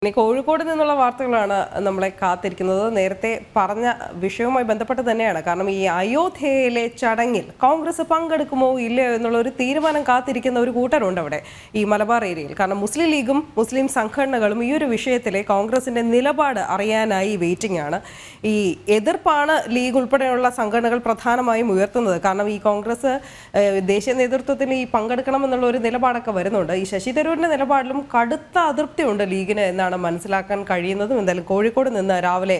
ഇനി കോഴിക്കോട് നിന്നുള്ള വാർത്തകളാണ് നമ്മളെ കാത്തിരിക്കുന്നത്. നേരത്തെ പറഞ്ഞ വിഷയവുമായി ബന്ധപ്പെട്ട് തന്നെയാണ്. കാരണം ഈ അയോധ്യയിലെ ചടങ്ങിൽ കോൺഗ്രസ് പങ്കെടുക്കുമോ ഇല്ലയോ എന്നുള്ള ഒരു തീരുമാനം കാത്തിരിക്കുന്ന ഒരു കൂട്ടരുണ്ട് അവിടെ ഈ മലബാർ ഏരിയയിൽ. കാരണം മുസ്ലിം ലീഗും മുസ്ലിം സംഘടനകളും ഈ ഒരു വിഷയത്തിലെ കോൺഗ്രസിന്റെ നിലപാട് അറിയാനായി വെയിറ്റിംഗ് ആണ്. ഈ എതിർപ്പാണ് ലീഗ് ഉൾപ്പെടെയുള്ള സംഘടനകൾ പ്രധാനമായും ഉയർത്തുന്നത്. കാരണം ഈ കോൺഗ്രസ് ദേശീയ നേതൃത്വത്തിന് ഈ പങ്കെടുക്കണമെന്നുള്ള ഒരു നിലപാടൊക്കെ വരുന്നുണ്ട്. ഈ ശശി തരൂരിന്റെ നിലപാടിലും കടുത്ത അതൃപ്തിയുണ്ട് ലീഗിന് എന്നാണ് മനസ്സിലാക്കാൻ കഴിയുന്നതും. എന്തായാലും കോഴിക്കോട് നിന്ന് രാവിലെ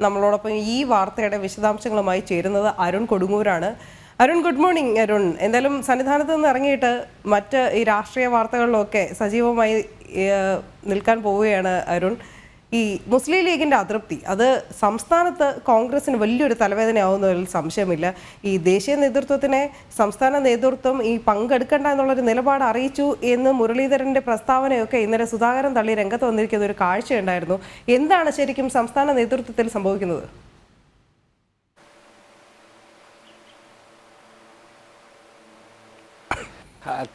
നമ്മളോടൊപ്പം ഈ വാർത്തയുടെ വിശദാംശങ്ങളുമായി ചേരുന്നത് അരുൺ കൊടുങ്ങൂരാണ്. Arun, good morning. അരുൺ, എന്തായാലും സന്നിധാനത്ത് നിന്ന് ഇറങ്ങിയിട്ട് മറ്റ് ഈ രാഷ്ട്രീയ വാർത്തകളിലൊക്കെ സജീവമായി നിൽക്കാൻ പോവുകയാണ് അരുൺ. ഈ മുസ്ലിം ലീഗിൻ്റെ അതൃപ്തി അത് സംസ്ഥാനത്ത് കോൺഗ്രസിന് വലിയൊരു തലവേദനയാവുന്നതിൽ സംശയമില്ല. ഈ ദേശീയ നേതൃത്വത്തിനെ സംസ്ഥാന നേതൃത്വം ഈ പങ്കെടുക്കേണ്ട എന്നുള്ളൊരു നിലപാട് അറിയിച്ചു എന്ന് മുരളീധരൻ്റെ പ്രസ്താവനയൊക്കെ ഇന്നലെ സുധാകരൻ തള്ളി രംഗത്ത് വന്നിരിക്കുന്ന ഒരു കാഴ്ചയുണ്ടായിരുന്നു. എന്താണ് ശരിക്കും സംസ്ഥാന നേതൃത്വത്തിൽ സംഭവിക്കുന്നത്?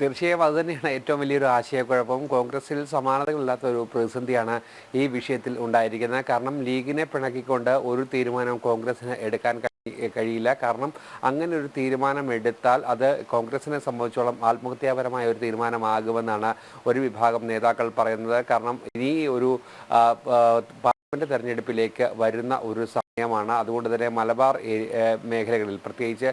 തീർച്ചയായും അതുതന്നെയാണ് ഏറ്റവും വലിയൊരു ആശയക്കുഴപ്പം. കോൺഗ്രസിൽ സമാനതകളില്ലാത്ത ഒരു പ്രതിസന്ധിയാണ് ഈ വിഷയത്തിൽ ഉണ്ടായിരിക്കുന്നത്. കാരണം ലീഗിനെ പിണക്കിക്കൊണ്ട് ഒരു തീരുമാനം കോൺഗ്രസിന് എടുക്കാൻ കഴിയില്ല. കാരണം അങ്ങനെ ഒരു തീരുമാനം എടുത്താൽ അത് കോൺഗ്രസിനെ സംബന്ധിച്ചോളം ആത്മഹത്യാപരമായ ഒരു തീരുമാനമാകുമെന്നാണ് ഒരു വിഭാഗം നേതാക്കൾ പറയുന്നത്. കാരണം ഇനി ഒരു പാർലമെന്റ് തെരഞ്ഞെടുപ്പിലേക്ക് വരുന്ന ഒരു സമയമാണ്. അതുകൊണ്ട് തന്നെ മലബാർ മേഖലകളിൽ, പ്രത്യേകിച്ച്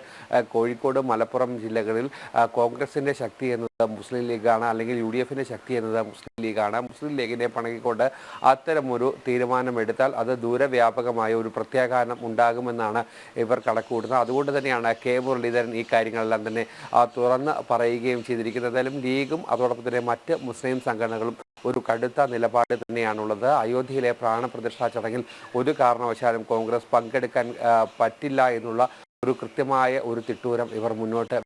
കോഴിക്കോട്, മലപ്പുറം ജില്ലകളിൽ കോൺഗ്രസിൻ്റെ ശക്തി എന്നത് മുസ്ലിം ലീഗാണ്, അല്ലെങ്കിൽ UDFിൻ്റെ ശക്തി എന്നത് മുസ്ലിം ലീഗാണ്. മുസ്ലിം ലീഗിനെ പണക്കിക്കൊണ്ട് അത്തരമൊരു തീരുമാനമെടുത്താൽ അത് ദൂരവ്യാപകമായ ഒരു പ്രത്യാഘാതം ഉണ്ടാകുമെന്നാണ് ഇവർ കണക്കുകൂട്ടുന്നത്. അതുകൊണ്ട് തന്നെയാണ് കെ മുരളീധരൻ ഈ കാര്യങ്ങളെല്ലാം തന്നെ തുറന്ന് പറയുകയും ചെയ്തിരിക്കുന്നത്. എന്തായാലും ലീഗും അതോടൊപ്പം തന്നെ മറ്റ് മുസ്ലിം സംഘടനകളും ഒരു കടുത്ത നിലപാട് തന്നെയാണുള്ളത്. അയോധ്യയിലെ പ്രാണപ്രതിഷ്ഠാ ചടങ്ങിൽ ഒരു കാരണവശാലും കോൺഗ്രസ് പങ്കെടുക്കാൻ പറ്റില്ല എന്നുള്ള ഒരു കൃത്യമായ ഒരു തിട്ടൂരം ഇവർ മുന്നോട്ട്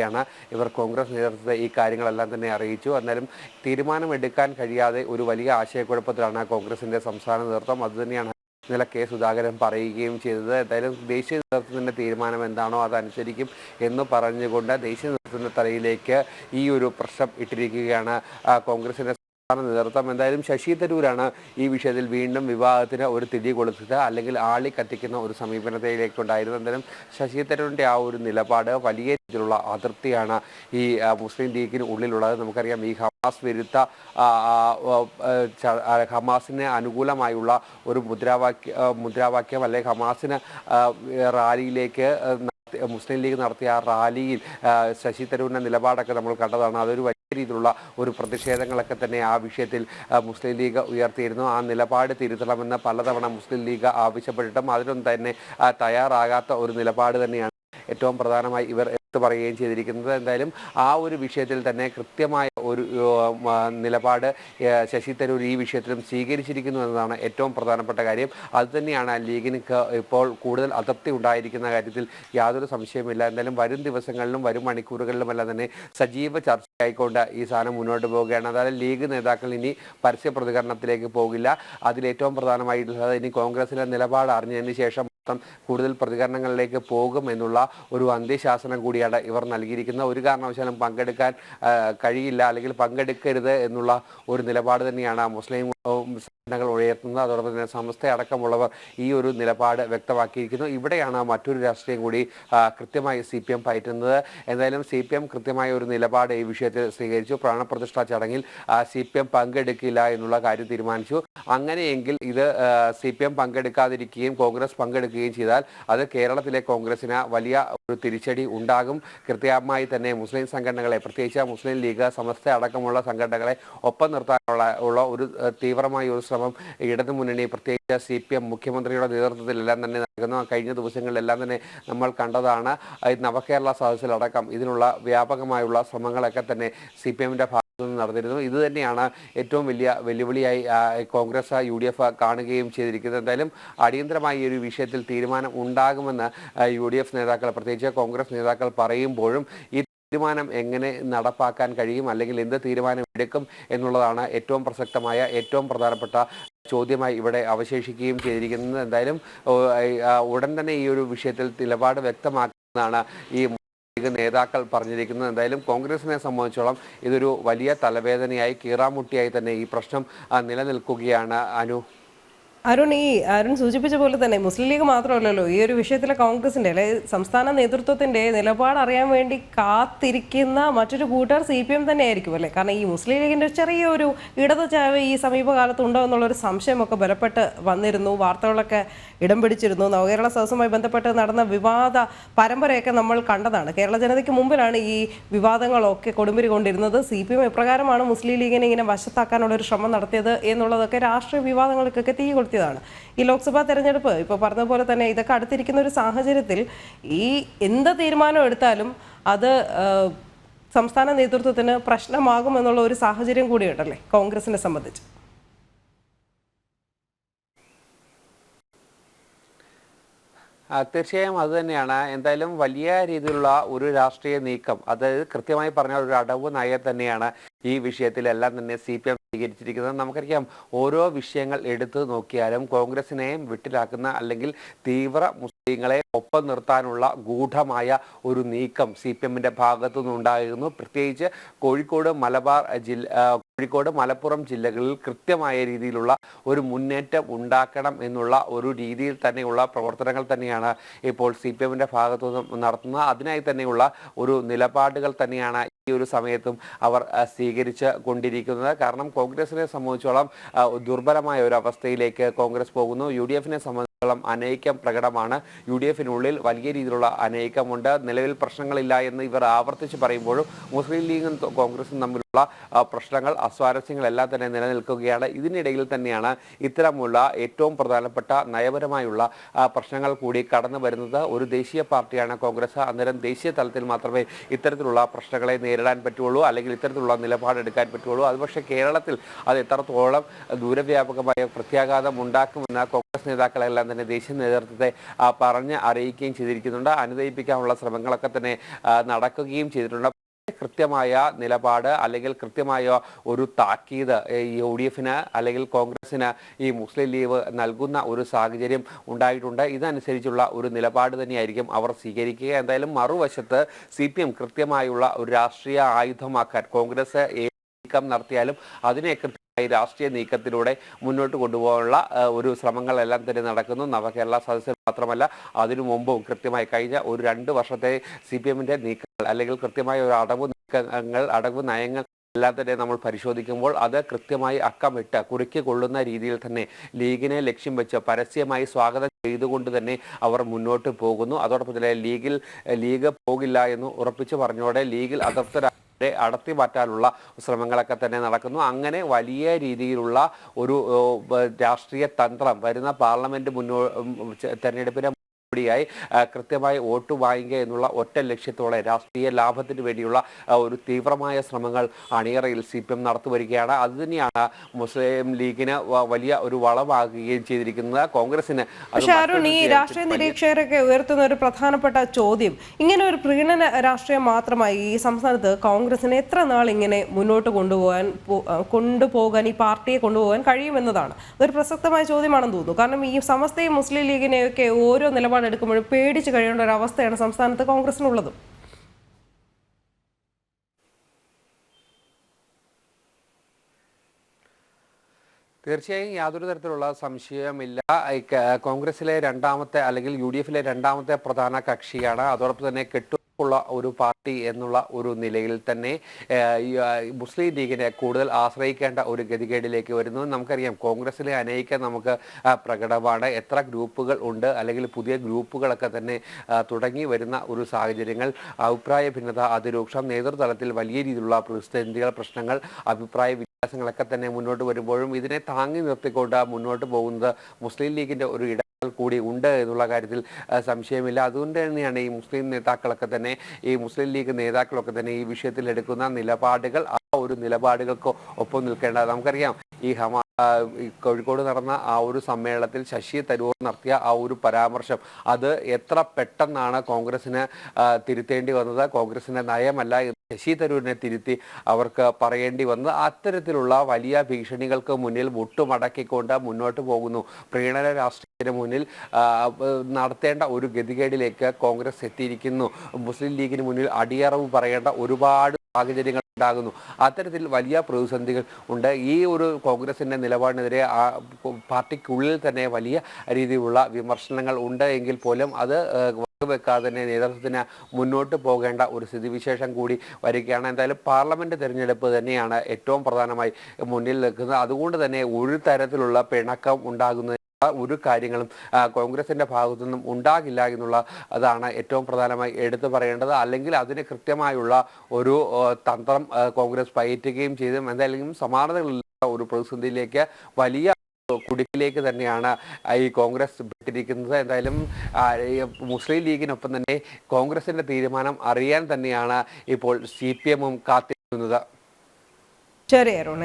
ാണ്. ഇവർ കോൺഗ്രസ് നേതൃത്വത്തെ ഈ കാര്യങ്ങളെല്ലാം തന്നെ അറിയിച്ചു. എന്നാലും തീരുമാനമെടുക്കാൻ കഴിയാതെ ഒരു വലിയ ആശയക്കുഴപ്പത്തിലാണ് കോൺഗ്രസിന്റെ സംസ്ഥാന നേതൃത്വം. അതുതന്നെയാണ് ഇന്നലെ കെ സുധാകരൻ പറയുകയും ചെയ്തത്. എന്തായാലും ദേശീയ നേതൃത്വത്തിന്റെ തീരുമാനം എന്താണോ അതനുസരിക്കും എന്ന് പറഞ്ഞുകൊണ്ട് ദേശീയ നേതൃത്വത്തിന്റെ തലയിലേക്ക് ഈ ഒരു പ്രശ്നം ഇട്ടിരിക്കുകയാണ് കോൺഗ്രസിന്റെ നേതൃത്വം. എന്തായാലും ശശി തരൂരാണ് ഈ വിഷയത്തിൽ വീണ്ടും വിവാദത്തിന് ഒരു തിരി കൊടുത്തത്, അല്ലെങ്കിൽ ആളി കത്തിക്കുന്ന ഒരു സമീപനത്തിലേക്കുണ്ടായിരുന്നു. എന്തായാലും ശശി തരൂരിൻ്റെ ആ ഒരു നിലപാട് വലിയ രീതിയിലുള്ള അതൃപ്തിയാണ് ഈ മുസ്ലിം ലീഗിന് ഉള്ളിലുള്ളത്. നമുക്കറിയാം, ഈ ഹമാസ് വിരുദ്ധ ഹമാസിന് അനുകൂലമായുള്ള ഒരു മുദ്രാവാക്യം അല്ലെങ്കിൽ ഹമാസിന് റാലിയിലേക്ക് മുസ്ലിം ലീഗ് നടത്തിയ ആ റാലിയിൽ ശശി തരൂരിൻ്റെ നിലപാടൊക്കെ നമ്മൾ കണ്ടതാണ്. അതൊരു വലിയ രീതിയിലുള്ള ഒരു പ്രതിഷേധങ്ങളൊക്കെ തന്നെ ആ വിഷയത്തിൽ മുസ്ലിം ലീഗ് ഉയർത്തിയിരുന്നു. ആ നിലപാട് തിരുത്തണമെന്ന് പലതവണ മുസ്ലിം ലീഗ് ആവശ്യപ്പെട്ടിട്ടും അതിനൊന്നും തന്നെ തയ്യാറാകാത്ത ഒരു നിലപാട് തന്നെയാണ് ഏറ്റവും പ്രധാനമായി ഇവർ പറയുകയും ചെയ്തിരിക്കുന്നത്. എന്തായാലും ആ ഒരു വിഷയത്തിൽ തന്നെ കൃത്യമായ ഒരു നിലപാട് ശശി തരൂർ ഈ വിഷയത്തിലും സ്വീകരിച്ചിരിക്കുന്നു എന്നതാണ് ഏറ്റവും പ്രധാനപ്പെട്ട കാര്യം. അതുതന്നെയാണ് ലീഗിന് ഇപ്പോൾ കൂടുതൽ അതൃപ്തി ഉണ്ടായിരിക്കുന്ന കാര്യത്തിൽ യാതൊരു സംശയമില്ല. എന്തായാലും വരും ദിവസങ്ങളിലും വരും മണിക്കൂറുകളിലുമെല്ലാം തന്നെ സജീവ ചർച്ചയായിക്കൊണ്ട് ഈ സാധനം മുന്നോട്ട് പോവുകയാണ്. അതായത് ലീഗ് നേതാക്കൾ ഇനി പരസ്യ പ്രതികരണത്തിലേക്ക് പോകില്ല. അതിലേറ്റവും പ്രധാനമായിട്ടുള്ളത് ഇനി കോൺഗ്രസിലെ നിലപാട് അറിഞ്ഞതിന് ശേഷം കൂടുതൽ പ്രതികരണങ്ങളിലേക്ക് പോകും എന്നുള്ള ഒരു അന്ത്യശാസനം കൂടിയാണ് ഇവർ നൽകിയിരിക്കുന്നത്. ഒരു കാരണവശാലും പങ്കെടുക്കാൻ കഴിയില്ല, അല്ലെങ്കിൽ പങ്കെടുക്കരുത് എന്നുള്ള ഒരു നിലപാട് തന്നെയാണ് മുസ്ലിം സംഘടനകൾ ഉയർത്തുന്നത്. അതോടൊപ്പം തന്നെ സമസ്ത അടക്കമുള്ളവർ ഈ ഒരു നിലപാട് വ്യക്തമാക്കിയിരിക്കുന്നു. ഇവിടെയാണ് മറ്റൊരു രാഷ്ട്രീയം കൂടി കൃത്യമായി CPM പയറ്റുന്നത്. എന്തായാലും CPM കൃത്യമായ ഒരു നിലപാട് ഈ വിഷയത്തിൽ സ്വീകരിച്ചു. പ്രാണപ്രതിഷ്ഠാ ചടങ്ങിൽ CPM പങ്കെടുക്കില്ല എന്നുള്ള കാര്യം തീരുമാനിച്ചു. അങ്ങനെയെങ്കിൽ ഇത് CPM പങ്കെടുക്കാതിരിക്കുകയും കോൺഗ്രസ് പങ്കെടുക്കുകയും ചെയ്താൽ അത് കേരളത്തിലെ കോൺഗ്രസിന് വലിയ ഒരു തിരിച്ചടി ഉണ്ടാകും. കൃത്യമായി തന്നെ മുസ്ലിം സംഘടനകളെ, പ്രത്യേകിച്ച് മുസ്ലിം ലീഗ്, സമസ്ത അടക്കമുള്ള സംഘടനകളെ ഒപ്പം നിർത്താനുള്ള ഒരു തീവ്രമായ ഒരു ശ്രമം ഇടതുമുന്നണി, പ്രത്യേകിച്ച് CPM മുഖ്യമന്ത്രിയുടെ നേതൃത്വത്തിലെല്ലാം തന്നെ നൽകുന്നു. കഴിഞ്ഞ ദിവസങ്ങളിലെല്ലാം തന്നെ നമ്മൾ കണ്ടതാണ്. നവകേരള സദസ്സിലടക്കം ഇതിനുള്ള വ്യാപകമായുള്ള ശ്രമങ്ങളൊക്കെ തന്നെ CPMന്റെ നടന്നിരുന്നു. ഇത് തന്നെയാണ് ഏറ്റവും വലിയ വെല്ലുവിളിയായി കോൺഗ്രസ് UDF കാണുകയും ചെയ്തിരിക്കുന്നത്. എന്തായാലും അടിയന്തരമായി ഈ ഒരു വിഷയത്തിൽ തീരുമാനം ഉണ്ടാകുമെന്ന് UDF നേതാക്കൾ, പ്രത്യേകിച്ച് കോൺഗ്രസ് നേതാക്കൾ പറയുമ്പോഴും ഈ തീരുമാനം എങ്ങനെ നടപ്പാക്കാൻ കഴിയും, അല്ലെങ്കിൽ എന്ത് തീരുമാനം എടുക്കും എന്നുള്ളതാണ് ഏറ്റവും പ്രസക്തമായ, ഏറ്റവും പ്രധാനപ്പെട്ട ചോദ്യമായി ഇവിടെ അവശേഷിക്കുകയും ചെയ്തിരിക്കുന്നത്. എന്തായാലും ഉടൻ തന്നെ ഈ ഒരു വിഷയത്തിൽ നിലപാട് വ്യക്തമാക്കുന്നതാണ് ഈ ലീഗ് നേതാക്കൾ പറഞ്ഞിരിക്കുന്നത്. എന്തായാലും കോൺഗ്രസിനെ സംബന്ധിച്ചോളം ഇതൊരു വലിയ തലവേദനയായി കീറാമുട്ടിയായി തന്നെ ഈ പ്രശ്നം നിലനിൽക്കുകയാണ്. അരുൺ സൂചിപ്പിച്ച പോലെ തന്നെ മുസ്ലിം ലീഗ് മാത്രമല്ലല്ലോ ഈ ഒരു വിഷയത്തിലെ കോൺഗ്രസിന്റെ അല്ലെ സംസ്ഥാന നേതൃത്വത്തിന്റെ നിലപാട് അറിയാൻ വേണ്ടി കാത്തിരിക്കുന്ന മറ്റൊരു കൂട്ടർ CPM തന്നെ ആയിരിക്കും അല്ലേ? കാരണം ഈ മുസ്ലിം ലീഗിന്റെ ചെറിയൊരു ഇടതു ചായ്വ് ഈ സമീപകാലത്ത് ഉണ്ടോ എന്നുള്ളൊരു സംശയമൊക്കെ ബലപ്പെട്ട് വന്നിരുന്നു. വാർത്തകളൊക്കെ ഇടം പിടിച്ചിരുന്നു. നവകേരള സദസ്സുമായി ബന്ധപ്പെട്ട് നടന്ന വിവാദ പരമ്പരയൊക്കെ നമ്മൾ കണ്ടതാണ്. കേരള ജനതയ്ക്ക് മുമ്പിലാണ് ഈ വിവാദങ്ങളൊക്കെ കൊടുമ്പിരി കൊണ്ടിരുന്നത്. CPM എപ്രകാരമാണ് മുസ്ലിം ലീഗിനെ ഇങ്ങനെ വശത്താക്കാനുള്ള ഒരു ശ്രമം നടത്തിയത് എന്നുള്ളതൊക്കെ രാഷ്ട്രീയ വിവാദങ്ങൾക്കൊക്കെ തീ കൊളുത്തിയതാണ്. ഈ ലോക്സഭാ തെരഞ്ഞെടുപ്പ് ഇപ്പോൾ പറഞ്ഞ പോലെ തന്നെ ഇതൊക്കെ അടുത്തിരിക്കുന്ന ഒരു സാഹചര്യത്തിൽ ഈ എന്ത് തീരുമാനം എടുത്താലും അത് സംസ്ഥാന നേതൃത്വത്തിന് പ്രശ്നമാകുമെന്നുള്ള ഒരു സാഹചര്യം കൂടിയുണ്ടല്ലേ കോൺഗ്രസിനെ സംബന്ധിച്ച്? തീർച്ചയായും അത് തന്നെയാണ്. എന്തായാലും വലിയ രീതിയിലുള്ള ഒരു രാഷ്ട്രീയ നീക്കം, അതായത് കൃത്യമായി പറഞ്ഞാൽ ഒരു അടവ് നയം തന്നെയാണ് ഈ വിഷയത്തിലെല്ലാം തന്നെ CPM സ്വീകരിച്ചിരിക്കുന്നത്. നമുക്കറിയാം, ഓരോ വിഷയങ്ങൾ എടുത്തു നോക്കിയാലും കോൺഗ്രസിനെയും വിട്ടിലാക്കുന്ന അല്ലെങ്കിൽ തീവ്ര മുസ്ലിങ്ങളെ ഒപ്പം നിർത്താനുള്ള ഗൂഢമായ ഒരു നീക്കം CPMന്റെ ഭാഗത്തു നിന്നുണ്ടായിരുന്നു. പ്രത്യേകിച്ച് കോഴിക്കോട് മലപ്പുറം ജില്ലകളിൽ കൃത്യമായ രീതിയിലുള്ള ഒരു മുന്നേറ്റം ഉണ്ടാക്കണം എന്നുള്ള ഒരു രീതിയിൽ തന്നെയുള്ള പ്രവർത്തനങ്ങൾ തന്നെയാണ് ഇപ്പോൾ CPMന്റെ ഭാഗത്തു നിന്നും നടത്തുന്നത്. അതിനായി തന്നെയുള്ള ഒരു നിലപാടുകൾ തന്നെയാണ് ഈ ഒരു സമയത്തും അവർ സ്വീകരിച്ച് കൊണ്ടിരിക്കുന്നത്. കാരണം കോൺഗ്രസിനെ സംബന്ധിച്ചോളം ദുർബലമായ ഒരു അവസ്ഥയിലേക്ക് കോൺഗ്രസ് പോകുന്നു. UDFനെ സംബന്ധിച്ചോളം അനൈക്യം പ്രകടമാണ്. UDFിനുള്ളിൽ വലിയ രീതിയിലുള്ള അനൈക്യമുണ്ട്. നിലവിൽ പ്രശ്നങ്ങളില്ല എന്ന് ഇവർ ആവർത്തിച്ച് പറയുമ്പോഴും മുസ്ലിം ലീഗും കോൺഗ്രസും തമ്മിലുള്ള പ്രശ്നങ്ങൾ, അസ്വാരസ്യങ്ങളെല്ലാം തന്നെ നിലനിൽക്കുകയാണ്. ഇതിനിടയിൽ തന്നെയാണ് ഇത്തരമുള്ള ഏറ്റവും പ്രധാനപ്പെട്ട നയപരമായുള്ള പ്രശ്നങ്ങൾ കൂടി കടന്നു വരുന്നത്. ഒരു ദേശീയ പാർട്ടിയാണ് കോൺഗ്രസ്. അന്നേരം ദേശീയ തലത്തിൽ മാത്രമേ ഇത്തരത്തിലുള്ള പ്രശ്നങ്ങളെ നേരിടാൻ പറ്റുള്ളൂ, അല്ലെങ്കിൽ ഇത്തരത്തിലുള്ള നിലപാടെടുക്കാൻ പറ്റുള്ളൂ. അത് പക്ഷേ കേരളത്തിൽ അത് എത്രത്തോളം ദൂരവ്യാപകമായ പ്രത്യാഘാതം ഉണ്ടാക്കുമെന്ന് കോൺഗ്രസ് നേതാക്കളെല്ലാം തന്നെ ദേശീയ നേതൃത്വത്തെ പറഞ്ഞ് അറിയിക്കുകയും ചെയ്തിരിക്കുന്നുണ്ട്. അനുനയിപ്പിക്കാനുള്ള ശ്രമങ്ങളൊക്കെ തന്നെ നടക്കുകയും ചെയ്തിട്ടുണ്ട്. കൃത്യമായ നിലപാട് അല്ലെങ്കിൽ കൃത്യമായ ഒരു താക്കീത് UDFന് അല്ലെങ്കിൽ കോൺഗ്രസിന് ഈ മുസ്ലിം ലീഗ് നൽകുന്ന ഒരു സാഹചര്യം ഉണ്ടായിട്ടുണ്ട്. ഇതനുസരിച്ചുള്ള ഒരു നിലപാട് തന്നെയായിരിക്കും അവർ സ്വീകരിക്കുക. എന്തായാലും മറുവശത്ത് CPM കൃത്യമായുള്ള ഒരു രാഷ്ട്രീയ ആയുധമാക്കാൻ കോൺഗ്രസ് നീക്കം നടത്തിയാലും അതിനെ രാഷ്ട്രീയ നീക്കത്തിലൂടെ മുന്നോട്ട് കൊണ്ടുപോകാനുള്ള ഒരു ശ്രമങ്ങളെല്ലാം തന്നെ നടക്കുന്നു. നവകേരള സദസ്സിൽ മാത്രമല്ല, അതിനു മുമ്പും കൃത്യമായി കഴിഞ്ഞ ഒരു 2 വർഷത്തെ CPMന്റെ നീക്കങ്ങൾ അല്ലെങ്കിൽ കൃത്യമായ ഒരു അടവ് നയങ്ങൾ എല്ലാം തന്നെ നമ്മൾ പരിശോധിക്കുമ്പോൾ അത് കൃത്യമായി അക്കമിട്ട് കുറുക്കി കൊള്ളുന്ന രീതിയിൽ തന്നെ ലീഗിനെ ലക്ഷ്യം വെച്ച് പരസ്യമായി സ്വാഗതം ചെയ്തുകൊണ്ട് തന്നെ അവർ മുന്നോട്ട് പോകുന്നു. അതോടൊപ്പം തന്നെ ലീഗ് പോകില്ല എന്ന് ഉറപ്പിച്ചു പറഞ്ഞോടെ ലീഗിൽ അടർത്തി മാറ്റാനുള്ള ശ്രമങ്ങളൊക്കെ തന്നെ നടക്കുന്നു. അങ്ങനെ വലിയ രീതിയിലുള്ള ഒരു രാഷ്ട്രീയ തന്ത്രം വരുന്ന പാർലമെന്റ് തെരഞ്ഞെടുപ്പിന് ായി കൃത്യമായി വോട്ട് വാങ്ങിക്കുക എന്നുള്ള ഒറ്റ ലക്ഷ്യത്തോടെ രാഷ്ട്രീയ ലാഭത്തിന് വേണ്ടിയുള്ള ഒരു തീവ്രമായ ശ്രമങ്ങൾ അണിയറയിൽ CPM നടത്തിവരികയാണ്. അതുതന്നെയാണ് മുസ്ലിം ലീഗിന് വലിയ ഒരു വളമാകുകയും ചെയ്തിരിക്കുന്നത്. കോൺഗ്രസിന് ഈ രാഷ്ട്രീയ നിരീക്ഷകരൊക്കെ ഉയർത്തുന്ന ഒരു പ്രധാനപ്പെട്ട ചോദ്യം, ഇങ്ങനെ ഒരു പ്രീണന രാഷ്ട്രീയം മാത്രമായി ഈ സംസ്ഥാനത്ത് കോൺഗ്രസിനെ എത്ര നാൾ ഇങ്ങനെ മുന്നോട്ട് കൊണ്ടുപോകാൻ ഈ പാർട്ടിയെ കൊണ്ടുപോകാൻ കഴിയുമെന്നതാണ് അതൊരു പ്രസക്തമായ ചോദ്യമാണെന്ന് തോന്നുന്നു. കാരണം ഈ സമസ്തയും മുസ്ലിം ലീഗിനെയൊക്കെ ഓരോ നിലപാടെടുക്കുമ്പോഴും പേടിച്ച് കഴിയേണ്ട ഒരു അവസ്ഥയാണ് സംസ്ഥാനത്ത് കോൺഗ്രസിനുള്ളത്. തീർച്ചയായും യാതൊരു തരത്തിലുള്ള സംശയമില്ല. കോൺഗ്രസിലെ രണ്ടാമത്തെ അല്ലെങ്കിൽ UDFിലെ രണ്ടാമത്തെ പ്രധാന കക്ഷിയാണ്. അതോടൊപ്പം തന്നെ ഉള്ള ഒരു പാർട്ടി എന്നുള്ള ഒരു നിലയിൽ തന്നെ മുസ്ലിം ലീഗിനെ കൂടുതൽ ആശ്രയിക്കേണ്ട ഒരു ഗതികേടിലേക്ക് വരുന്നു. നമുക്കറിയാം, കോൺഗ്രസിലെ അനൈക്യം നമുക്ക് പ്രകടമാണ്. എത്ര ഗ്രൂപ്പുകൾ ഉണ്ട്, അല്ലെങ്കിൽ പുതിയ ഗ്രൂപ്പുകളൊക്കെ തന്നെ തുടങ്ങി വരുന്ന ഒരു സാഹചര്യങ്ങൾ, അഭിപ്രായ ഭിന്നത അതിരൂക്ഷം, നേതൃതലത്തിൽ വലിയ രീതിയിലുള്ള പ്രതിസന്ധികൾ, പ്രശ്നങ്ങൾ, അഭിപ്രായ വ്യത്യാസങ്ങളൊക്കെ തന്നെ മുന്നോട്ട് വരുമ്പോഴും ഇതിനെ താങ്ങി നിർത്തിക്കൊണ്ട് മുന്നോട്ട് പോകുന്നത് മുസ്ലിം ലീഗിൻ്റെ ഒരു കൂടി ഉണ്ട് എന്നുള്ള കാര്യത്തിൽ സംശയമില്ല. അതുകൊണ്ട് തന്നെയാണ് ഈ മുസ്ലിം നേതാക്കളൊക്കെ തന്നെ മുസ്ലിം ലീഗ് നേതാക്കളൊക്കെ തന്നെ ഈ വിഷയത്തിൽ എടുക്കുന്ന നിലപാടുകൾ ആ ഒരു നിലപാടുകൾക്ക് ഒപ്പം നിൽക്കേണ്ടത്. നമുക്കറിയാം, ഈ ഈ കോഴിക്കോട് നടന്ന ആ ഒരു സമ്മേളനത്തിൽ ശശി തരൂർ നടത്തിയ ആ ഒരു പരാമർശം അത് എത്ര പെട്ടെന്നാണ് കോൺഗ്രസിന് തിരുത്തേണ്ടി വന്നത്, കോൺഗ്രസിന്റെ നയമല്ല എന്ന് ശശി തരൂരിനെ തിരുത്തി അവർക്ക് പറയേണ്ടി വന്നത്. അത്തരത്തിലുള്ള വലിയ ഭീഷണികൾക്ക് മുന്നിൽ മുട്ടുമടക്കിക്കൊണ്ട് മുന്നോട്ട് പോകുന്നു. പ്രീണന രാഷ്ട്രീയത്തിന് മുന്നിൽ നടത്തേണ്ട ഒരു ഗതികേടിലേക്ക് കോൺഗ്രസ് എത്തിയിരിക്കുന്നു. മുസ്ലിം ലീഗിന് മുന്നിൽ അടിയറവ് പറയേണ്ട ഒരുപാട് സാഹചര്യങ്ങൾ ഉണ്ടാകുന്നു. അത്തരത്തിൽ വലിയ പ്രതിസന്ധികൾ ഉണ്ട്. ഈ ഒരു കോൺഗ്രസിന്റെ നിലപാടിനെതിരെ പാർട്ടിക്കുള്ളിൽ തന്നെ വലിയ രീതിയിലുള്ള വിമർശനങ്ങൾ ഉണ്ട് എങ്കിൽ പോലും അത് വെക്കാതെ തന്നെ നേതൃത്വത്തിന് മുന്നോട്ട് പോകേണ്ട ഒരു സ്ഥിതിവിശേഷം കൂടി വരികയാണ്. എന്തായാലും പാർലമെന്റ് തെരഞ്ഞെടുപ്പ് തന്നെയാണ് ഏറ്റവും പ്രധാനമായി മുന്നിൽ നിൽക്കുന്നത്. അതുകൊണ്ട് തന്നെ ഒരു തരത്തിലുള്ള പിണക്കം ഉണ്ടാകുന്ന ഒരു കാര്യങ്ങളും കോൺഗ്രസിന്റെ ഭാഗത്തു നിന്നും ഉണ്ടാകില്ല എന്നുള്ള അതാണ് ഏറ്റവും പ്രധാനമായി എടുത്തു പറയേണ്ടത്. അല്ലെങ്കിൽ അതിന് കൃത്യമായുള്ള ഒരു തന്ത്രം കോൺഗ്രസ് പയറ്റുകയും ചെയ്തു. എന്തായാലും സമാനതകളിലുള്ള ഒരു പ്രതിസന്ധിയിലേക്ക് വലിയ കുടുക്കിലേക്ക് തന്നെയാണ് ഈ കോൺഗ്രസ് വിട്ടിരിക്കുന്നത്. എന്തായാലും മുസ്ലിം ലീഗിനൊപ്പം തന്നെ കോൺഗ്രസിന്റെ തീരുമാനം അറിയാൻ തന്നെയാണ് ഇപ്പോൾ CPM കാത്തിരിക്കുന്നത്. ശരി അരുൺ.